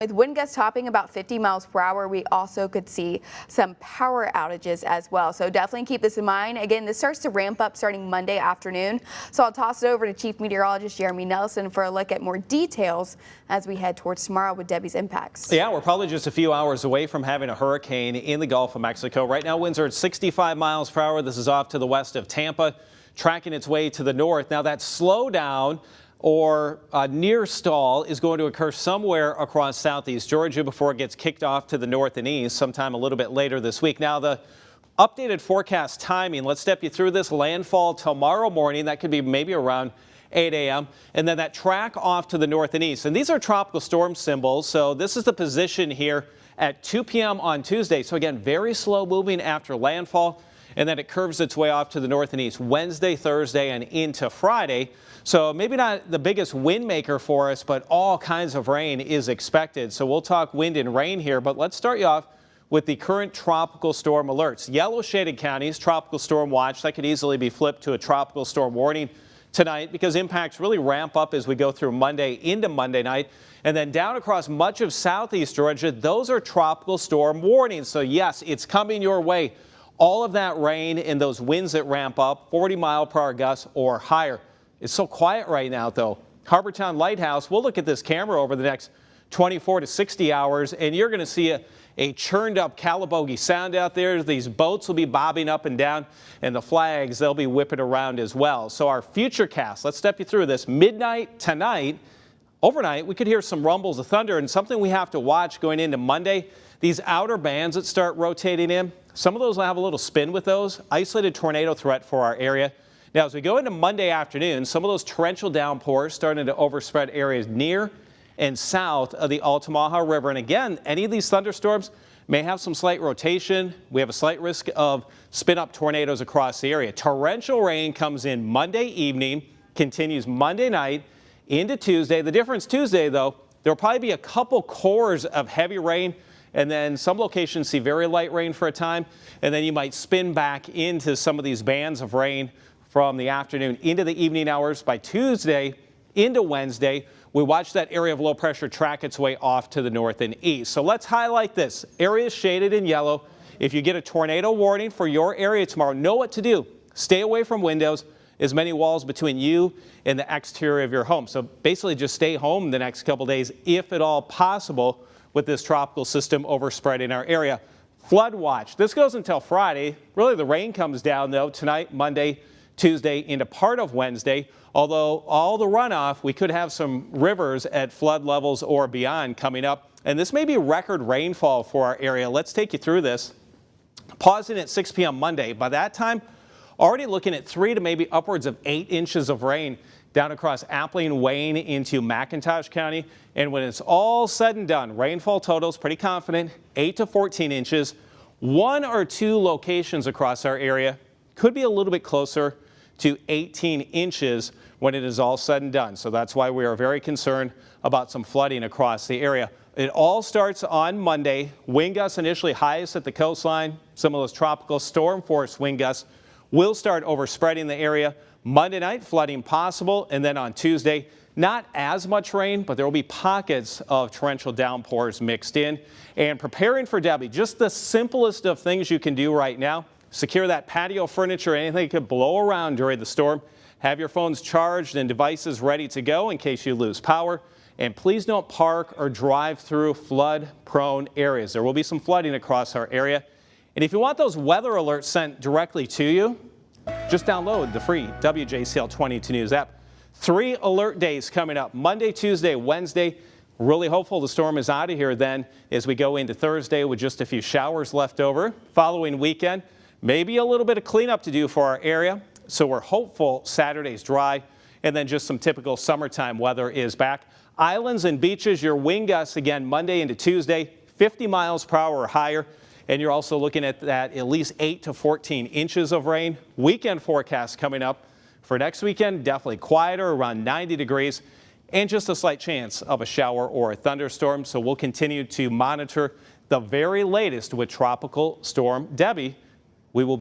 With wind gusts topping about 50 miles per hour, we also could see some power outages as well. So definitely keep this in mind. Again, this starts to ramp up starting Monday afternoon. So I'll toss it over to Chief Meteorologist Jeremy Nelson for a look at more details as we head towards tomorrow with Debbie's impacts. Yeah, we're probably just a few hours away from having a hurricane in the Gulf of Mexico. Right now, winds are at 65 miles per hour. This is off to the west of Tampa, tracking its way to the north. Now that slowdown or a near stall is going to occur somewhere across southeast Georgia before it gets kicked off to the north and east sometime a little bit later this week. Now the updated forecast timing, let's step you through this. Landfall tomorrow morning, that could be maybe around 8 a.m. and then that track off to the north and east. And these are tropical storm symbols. So this is the position here at 2 p.m. on Tuesday. So again, very slow moving after landfall. And then it curves its way off to the north and east Wednesday, Thursday, and into Friday. So maybe not the biggest wind maker for us, but all kinds of rain is expected. So we'll talk wind and rain here, but let's start you off with the current tropical storm alerts. Yellow shaded counties, tropical storm watch, that could easily be flipped to a tropical storm warning tonight because impacts really ramp up as we go through Monday into Monday night. And then down across much of southeast Georgia, those are tropical storm warnings. So yes, it's coming your way. All of that rain and those winds that ramp up 40-mile-per-hour gusts or higher. It's so quiet right now, though. Harbortown Lighthouse, we'll look at this camera over the next 24 to 60 hours, and you're going to see a churned up Calabogie Sound out there. These boats will be bobbing up and down, and the flags, they'll be whipping around as well. So our future cast, let's step you through this. Midnight tonight, overnight, we could hear some rumbles of thunder, and something we have to watch going into Monday, these outer bands that start rotating in, some of those will have a little spin with those. Isolated tornado threat for our area. Now, as we go into Monday afternoon, some of those torrential downpours starting to overspread areas near and south of the Altamaha River. And again, any of these thunderstorms may have some slight rotation. We have a slight risk of spin-up tornadoes across the area. Torrential rain comes in Monday evening, continues Monday night into Tuesday. The difference Tuesday, though, there will probably be a couple cores of heavy rain. And then some locations see very light rain for a time, and then you might spin back into some of these bands of rain from the afternoon into the evening hours. By Tuesday into Wednesday, we watch that area of low pressure track its way off to the north and east. So let's highlight this. Areas shaded in yellow. If you get a tornado warning for your area tomorrow, know what to do. Stay away from windows, as many walls between you and the exterior of your home. So basically just stay home the next couple days, if at all possible, with this tropical system overspreading our area. Flood watch. This goes until Friday. Really, the rain comes down, though, tonight, Monday, Tuesday, into part of Wednesday. Although all the runoff, we could have some rivers at flood levels or beyond coming up. And this may be record rainfall for our area. Let's take you through this. Pausing at 6 p.m. Monday. By that time, already looking at 3 to maybe upwards of 8 inches of rain down across Appling, Wayne into McIntosh County. And when it's all said and done, rainfall totals pretty confident, 8 to 14 inches. 1 or 2 locations across our area could be a little bit closer to 18 inches when it is all said and done. So that's why we are very concerned about some flooding across the area. It all starts on Monday. Wind gusts initially highest at the coastline. Some of those tropical storm force wind gusts will start overspreading the area. Monday night, flooding possible, and then on Tuesday, not as much rain, but there will be pockets of torrential downpours mixed in. And preparing for Debbie, just the simplest of things you can do right now. Secure that patio furniture, anything that could blow around during the storm. Have your phones charged and devices ready to go in case you lose power. And please don't park or drive through flood-prone areas. There will be some flooding across our area. And if you want those weather alerts sent directly to you, just download the free WJCL 22 News app. 3 alert days coming up, Monday, Tuesday, Wednesday. Really hopeful the storm is out of here then as we go into Thursday with just a few showers left over. Following weekend, maybe a little bit of cleanup to do for our area. So we're hopeful Saturday's dry, and then just some typical summertime weather is back. Islands and beaches, your wind gusts again Monday into Tuesday, 50 miles per hour or higher. And you're also looking at that at least 8 to 14 inches of rain. Weekend forecast coming up for next weekend, definitely quieter, around 90 degrees, and just a slight chance of a shower or a thunderstorm. So we'll continue to monitor the very latest with Tropical Storm Debbie. We will